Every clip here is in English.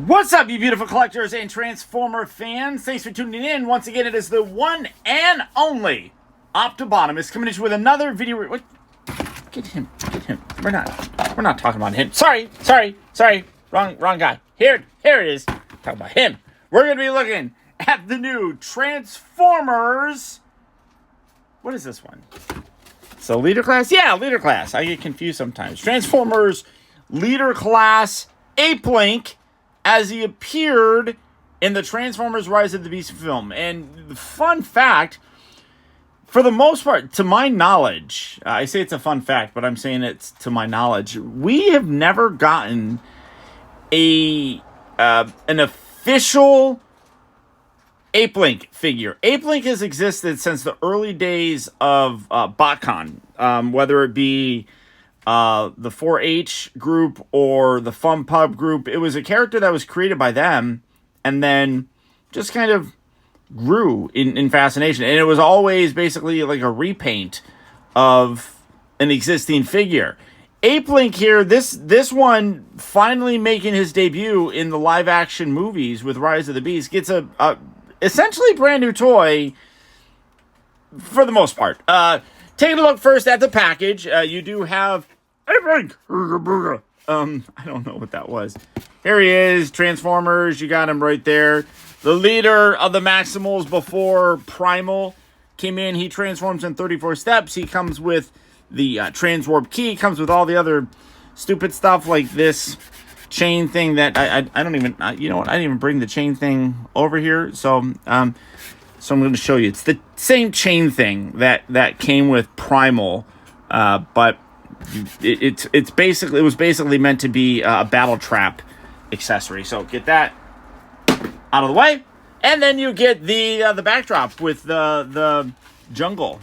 What's up, you beautiful collectors and Transformer fans? Thanks for tuning in. Once again, it is the one and only Optibotimus coming at you with another video. What? Get him. We're not talking about him. Sorry. Wrong guy. Here it is. Talk about him. We're gonna be looking at the new Transformers. What is this one? So leader class? Yeah, leader class. I get confused sometimes. Transformers leader class APELINQ, as he appeared in the Transformers Rise of the Beast film. And the fun fact, for the most part, to my knowledge, I say it's a fun fact, but I'm saying it's to my knowledge, we have never gotten an official APELINQ figure. APELINQ has existed since the early days of BotCon, whether it be the 4-H group or the Fun Pub group. It was a character that was created by them and then just kind of grew in fascination. And it was always basically like a repaint of an existing figure. APELINQ here, this one finally making his debut in the live action movies with Rise of the Beast, gets a essentially brand new toy for the most part. Taking a look first at the package, you do have APELINQ. I don't know what that was. Here he is, Transformers. You got him right there. The leader of the Maximals before Primal came in. He transforms in 34 steps. He comes with the Transwarp key. Comes with all the other stupid stuff like this chain thing that I don't even, you know what? I didn't even bring the chain thing over here. So I'm going to show you. It's the same chain thing that came with Primal, but it was basically meant to be a battle trap accessory. So get that out of the way, and then you get the backdrop with the jungle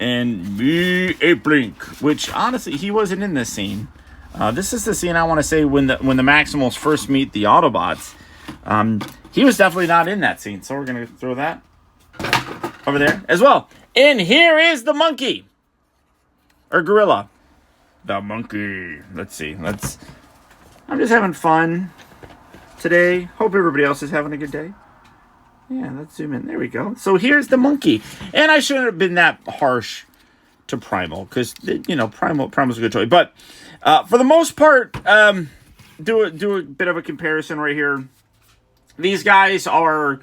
and me APELINQ, which honestly he wasn't in this scene. This is the scene I want to say when the Maximals first meet the Autobots. He was definitely not in that scene, so we're gonna throw that over there as well. And here is the monkey or gorilla. The monkey. Let's see. I'm just having fun today. Hope everybody else is having a good day. Yeah, let's zoom in. There we go. So here's the monkey. And I shouldn't have been that harsh to Primal, because, you know, Primal's a good toy. But for the most part, do a bit of a comparison right here. These guys are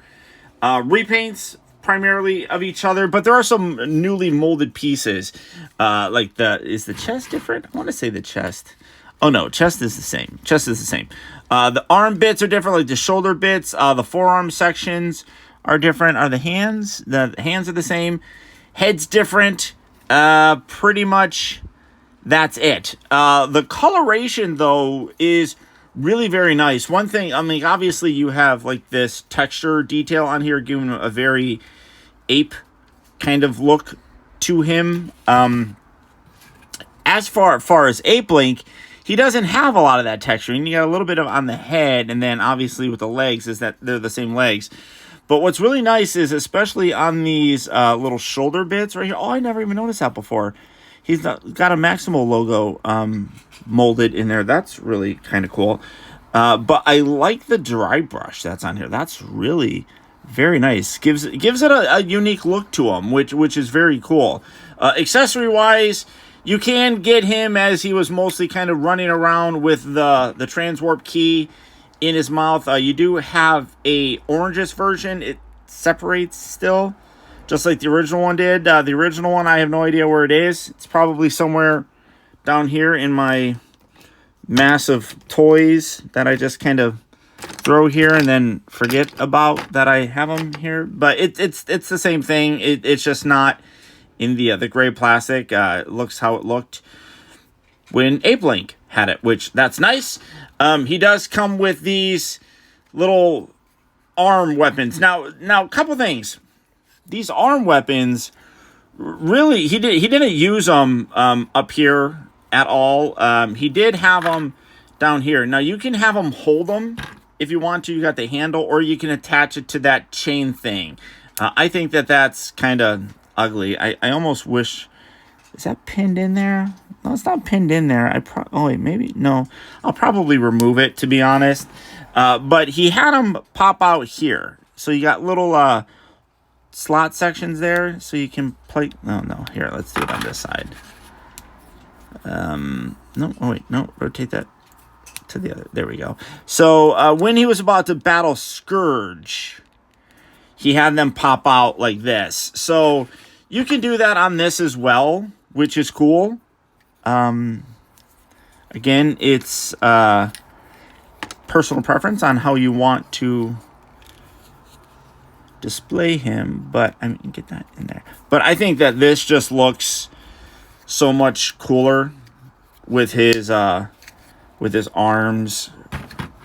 repaints primarily of each other, but there are some newly molded pieces. Like is the chest different? I want to say the chest. Oh no, chest is the same. The arm bits are different, like the shoulder bits. The forearm sections are different. Are the hands? The hands are the same. Head's different. Pretty much that's it. The coloration though is really very nice. One thing, I mean, obviously you have like this texture detail on here, giving him a very ape kind of look to him. As far as APELINQ, he doesn't have a lot of that texture. And you got a little bit of on the head, and then obviously with the legs is that they're the same legs. But what's really nice is, especially on these little shoulder bits right here. Oh, I never even noticed that before. He's got a Maximal logo molded in there. That's really kind of cool. But I like the dry brush that's on here. That's really very nice. Gives it a unique look to him, which is very cool. Accessory wise, you can get him as he was mostly kind of running around with the Transwarp key in his mouth. You do have a orangish version. It separates still, just like the original one did. The original one, I have no idea where it is. It's probably somewhere down here in my massive toys that I just kind of throw here and then forget about that I have them here. But it's the same thing. It's just not in the gray plastic. It looks how it looked when APELINQ had it, which that's nice. He does come with these little arm weapons. Now a couple things. These arm weapons, really, he didn't use them up here at all. He did have them down here. Now you can have them hold them if you want to. You got the handle, or you can attach it to that chain thing. I think that's kind of ugly. I almost wish. Is that pinned in there? No, it's not pinned in there. Oh wait, maybe no. I'll probably remove it, to be honest. But he had them pop out here. So you got little slot sections there, so you can play. Oh, no. Here, let's do it on this side. No, oh wait, no, rotate that to the other. There we go. So when he was about to battle Scourge, he had them pop out like this. So you can do that on this as well, which is cool. Again, it's personal preference on how you want to display him, but I mean, get that in there. But I think that this just looks so much cooler with his arms,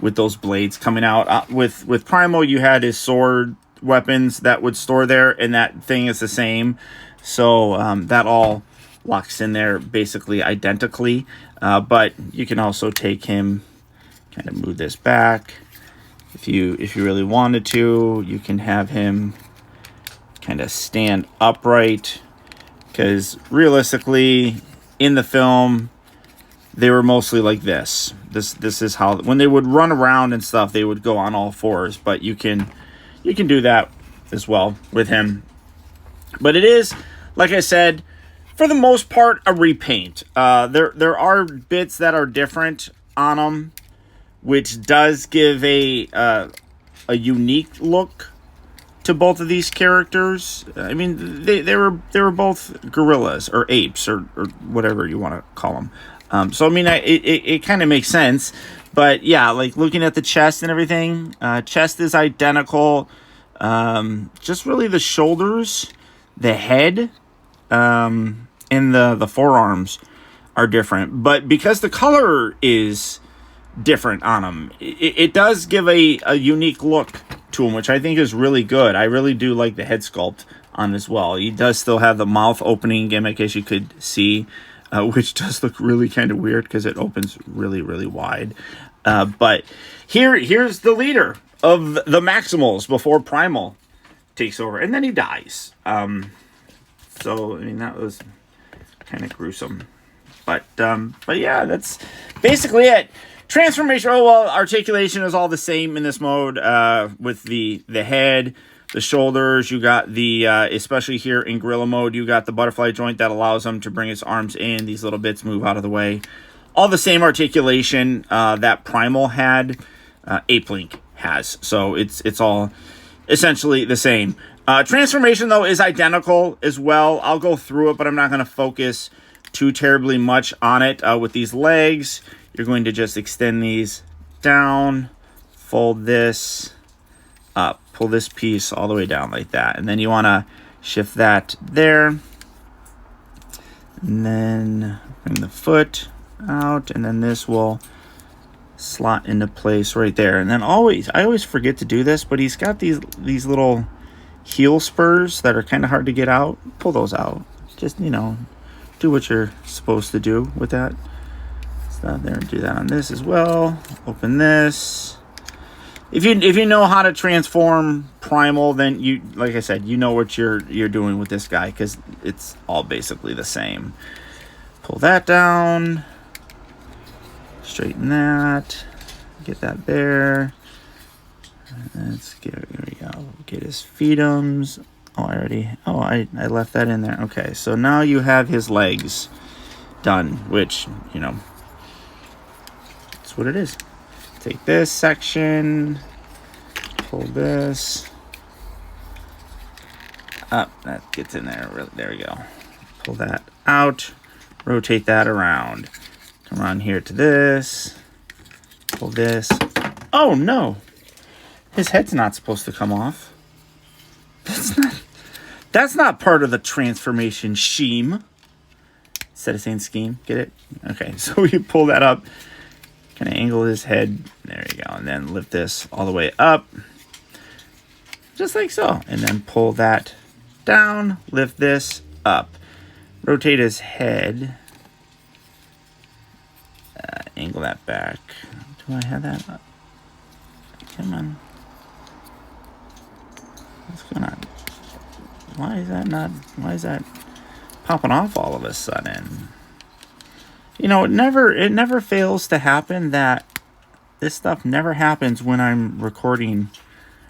with those blades coming out. With Primal, you had his sword weapons that would store there, and that thing is the same. So that all locks in there basically identically. But you can also take him, kind of move this back. If you really wanted to, you can have him kind of stand upright, because realistically in the film they were mostly like this. This is how, when they would run around and stuff, they would go on all fours. But you can do that as well with him. But it is, like I said, for the most part, a repaint. There are bits that are different on them, which does give a unique look to both of these characters. I mean, they were both gorillas or apes or whatever you want to call them. So I mean, it kind of makes sense. But yeah, like looking at the chest and everything, chest is identical. Just really the shoulders, the head, and the forearms are different. But because the color is different on him, it does give a unique look to him, which I think is really good. I really do like the head sculpt on as well. He does still have the mouth opening gimmick, as you could see, which does look really kind of weird because it opens really, really wide. But here's the leader of the Maximals before Primal takes over, and then he dies. So I mean, that was kind of gruesome. But yeah, that's basically it. Transformation, oh well, articulation is all the same in this mode, with the head, the shoulders. You got the, especially here in gorilla mode, you got the butterfly joint that allows him to bring his arms in. These little bits move out of the way. All the same articulation that Primal had, APELINQ has. So it's all essentially the same. Transformation, though, is identical as well. I'll go through it, but I'm not going to focus too terribly much on it. With these legs, you're going to just extend these down, fold this up, pull this piece all the way down like that. And then you want to shift that there. And then bring the foot out, and then this will slot into place right there. And then I always forget to do this, but he's got these little heel spurs that are kind of hard to get out. Pull those out. Just, do what you're supposed to do with that. Stop there and do that on this as well. Open this. If you know how to transform Primal, then you, like I said, you know what you're doing with this guy, because it's all basically the same. Pull that down. Straighten that. Get that there. Let's get, here we go. Get his feetums. I left that in there. Okay, so now you have his legs done, which, that's what it is. Take this section, pull this up. That gets in there. There we go. Pull that out. Rotate that around. Come on here to this. Pull this. Oh, no. His head's not supposed to come off. That's not part of the transformation scheme. Instead of saying scheme. Get it? Okay, so you pull that up. Kind of angle his head. There you go. And then lift this all the way up. Just like so. And then pull that down. Lift this up. Rotate his head. Angle that back. Do I have that up? Come on. What's going on? Why is that popping off all of a sudden? It never fails to happen that this stuff never happens when I'm recording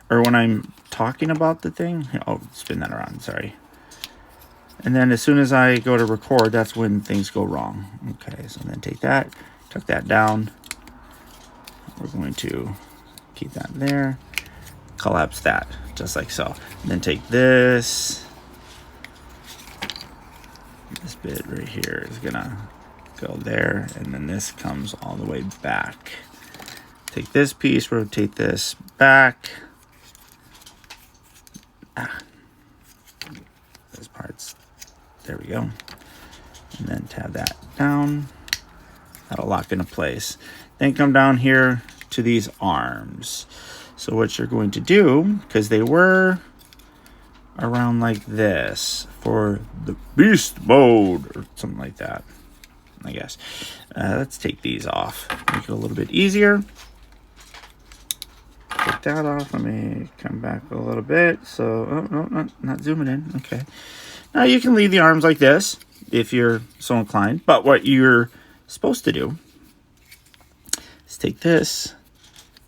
or when I'm talking about the thing. Oh, spin that around, sorry. And then as soon as I go to record, that's when things go wrong. Okay, so then take that, tuck that down. We're going to keep that there, collapse that, just like so. And then take this bit right here is gonna go there, and then this comes all the way back. Take this piece, rotate this back. Those parts, there we go. And then tab that down. That'll lock into place. Then come down here to these arms. So what you're going to do, because they were around like this for the beast mode or something like that, I guess. Let's take these off, make it a little bit easier. Take that off. Let me come back a little bit. So, oh, no, not zooming in. Okay. Now you can leave the arms like this if you're so inclined. But what you're supposed to do is take this,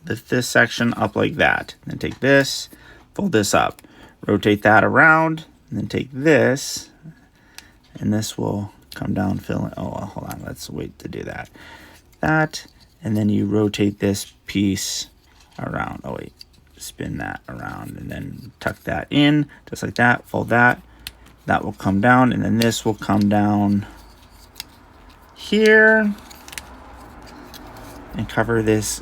lift this section up like that. Then take this, fold this up, rotate that around, and then take this, and this will come down, fill in. Oh, hold on. Let's wait to do that. And then you rotate this piece around. Oh, wait. Spin that around, and then tuck that in, just like that. Fold that. That will come down, and then this will come down here and cover this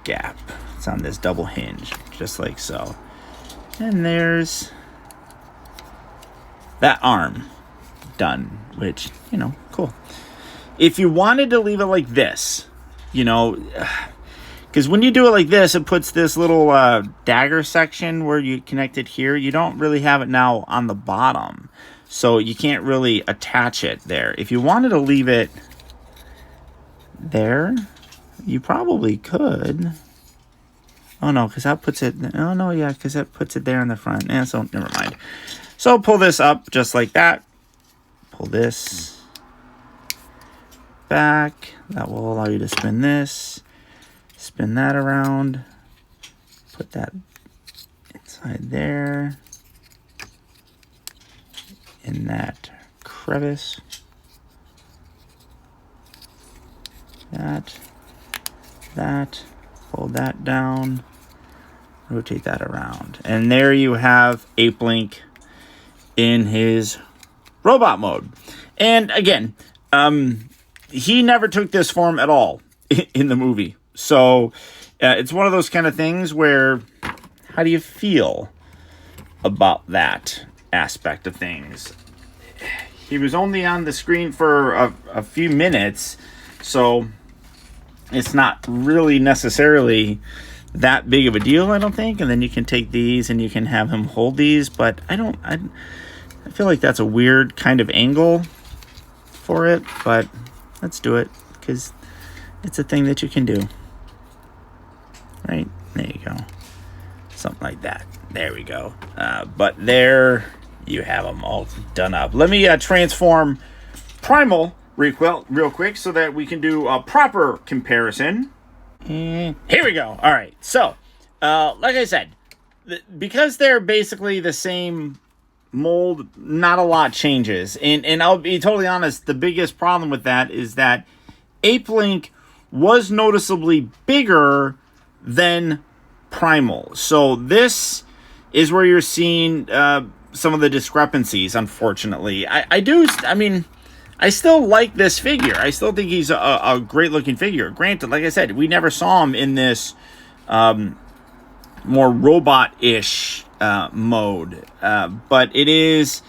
gap. It's on this double hinge, just like so. And there's that arm done, which, you know, cool. If you wanted to leave it like this, you know, because when you do it like this, it puts this little dagger section where you connect it here. You don't really have it now on the bottom, so you can't really attach it there. If you wanted to leave it there, you probably could. Oh, no, because that puts it... Oh, no, yeah, because that puts it there in the front. So never mind. So pull this up just like that. Pull this back. That will allow you to spin this. Spin that around. Put that inside there. In that crevice. That. Fold that down. Rotate that around. And there you have APELINQ in his robot mode. And again, he never took this form at all in the movie. So it's one of those kind of things where, how do you feel about that aspect of things? He was only on the screen for a few minutes, so it's not really necessarily that big of a deal, I don't think. And then you can take these and you can have him hold these, but I feel like that's a weird kind of angle for it, but let's do it because it's a thing that you can do. Right? There you go. Something like that. There we go. But there you have them all done up. Let me transform Primal real quick so that we can do a proper comparison. And here we go. All right. So, like I said, because they're basically the same mold, not a lot changes. And I'll be totally honest, the biggest problem with that is that APELINQ was noticeably bigger than Primal. So this is where you're seeing some of the discrepancies, unfortunately. I still like this figure. I still think he's a great-looking figure. Granted, like I said, we never saw him in this more robot-ish mode. But it is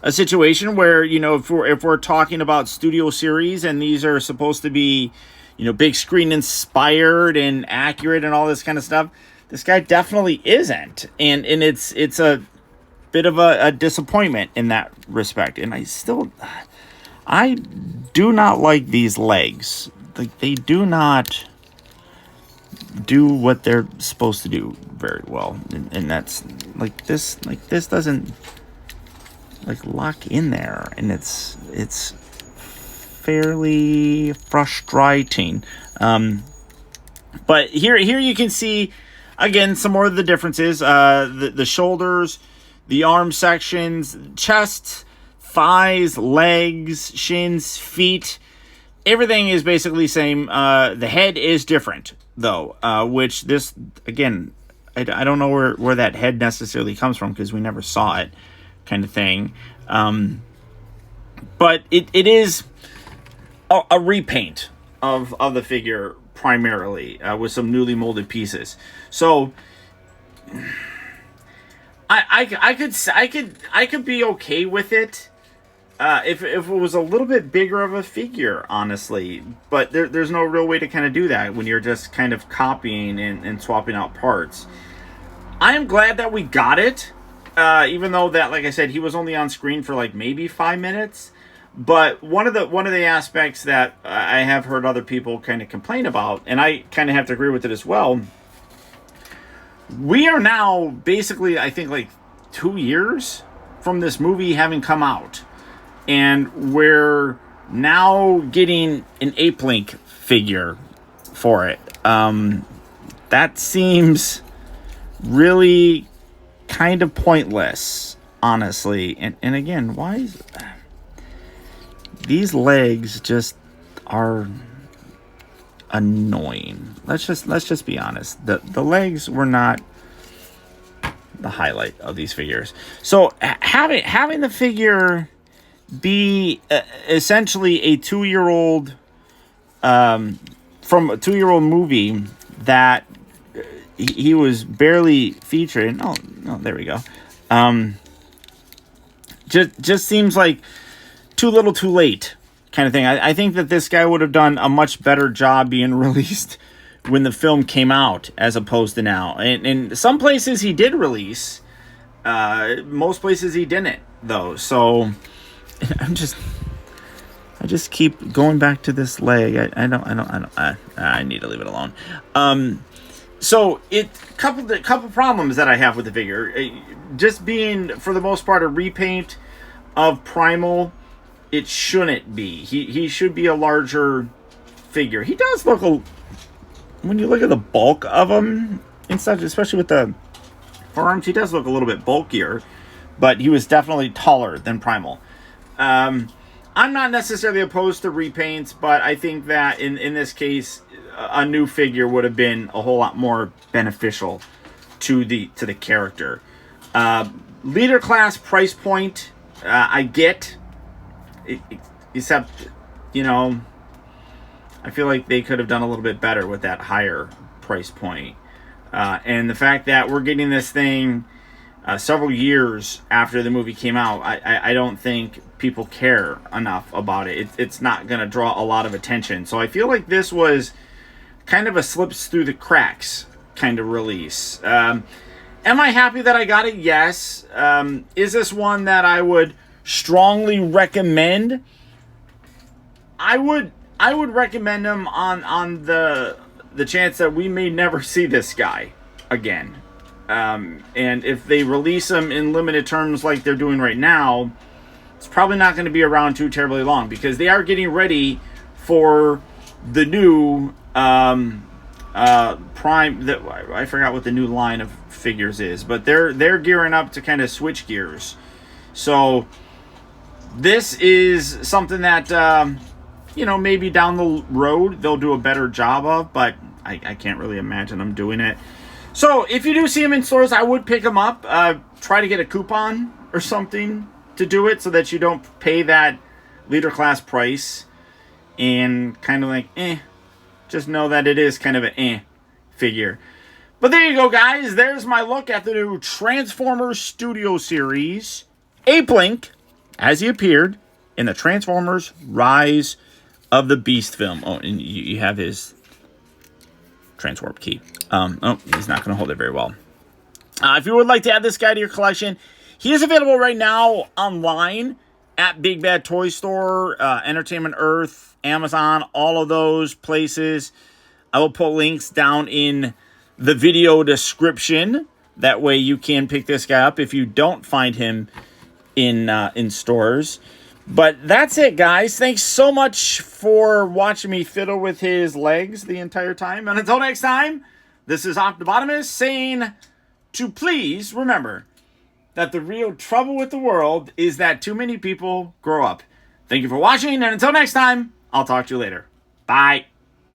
a situation where, you know, if we're talking about studio series and these are supposed to be, you know, big screen inspired and accurate and all this kind of stuff, this guy definitely isn't. And it's a bit of a disappointment in that respect. And I do not like these legs. Like, they do not do what they're supposed to do very well. And that's like this doesn't like lock in there, and it's fairly frustrating. But here you can see, again, some more of the differences. The shoulders, the arm sections, chest, thighs, legs, shins, feet. Everything is basically the same. The head is different, though, which this, again, I don't know where that head necessarily comes from because we never saw it, kind of thing. But it is a repaint of the figure primarily, with some newly molded pieces. So I could be okay with it if it was a little bit bigger of a figure, honestly. But there's no real way to kind of do that when you're just kind of copying and swapping out parts. I am glad that we got it, even though that, like I said, he was only on screen for like maybe 5 minutes. But one of the aspects that I have heard other people kind of complain about, and I kind of have to agree with it as well, we are now basically, I think, like 2 years from this movie having come out. And we're now getting an APELINQ figure for it. That seems really kind of pointless, honestly. And again, why is... These legs just are annoying. Let's just be honest. The legs were not the highlight of these figures. So having the figure be essentially a 2-year-old from a 2-year-old movie that he was barely featured. No, there we go. Just seems like too little, too late kind of thing. I think that this guy would have done a much better job being released when the film came out as opposed to now. And in some places he did release. Most places he didn't, though. So I just keep going back to this leg. I need to leave it alone. So couple problems that I have with the figure. Just being, for the most part, a repaint of Primal. It shouldn't be. He should be a larger figure. He does look when you look at the bulk of him and such, especially with the forearms, he does look a little bit bulkier, but he was definitely taller than Primal. I'm not necessarily opposed to repaints, but I think that in this case, a new figure would have been a whole lot more beneficial to the character. Leader class price point, I get. Except, I feel like they could have done a little bit better with that higher price point. And the fact that we're getting this thing several years after the movie came out, I don't think people care enough about it. It's not going to draw a lot of attention. So I feel like this was kind of a slips through the cracks kind of release. Am I happy that I got it? Yes. Is this one that I would strongly recommend? I would recommend him on the chance that we may never see this guy again. And if they release him in limited terms like they're doing right now, it's probably not going to be around too terribly long, because they are getting ready for the new Prime. I forgot what the new line of figures is, but they're gearing up to kind of switch gears. So this is something that, maybe down the road they'll do a better job of, but I can't really imagine them doing it. So if you do see him in stores, I would pick him up. Try to get a coupon or something to do it so that you don't pay that leader class price and kind of like, just know that it is kind of an figure. But there you go, guys. There's my look at the new Transformers Studio Series APELINQ, as he appeared in the Transformers Rise of the Beast film. Oh, and you have his Transwarp key. He's not going to hold it very well. If you would like to add this guy to your collection, he is available right now online at Big Bad Toy Store, Entertainment Earth, Amazon, all of those places. I will put links down in the video description. That way you can pick this guy up if you don't find him in stores. But that's it, guys. Thanks so much for watching me fiddle with his legs the entire time. And until next time, this is Optibotimus saying to please remember that the real trouble with the world is that too many people grow up. Thank you for watching, and until next time, I'll talk to you later. Bye.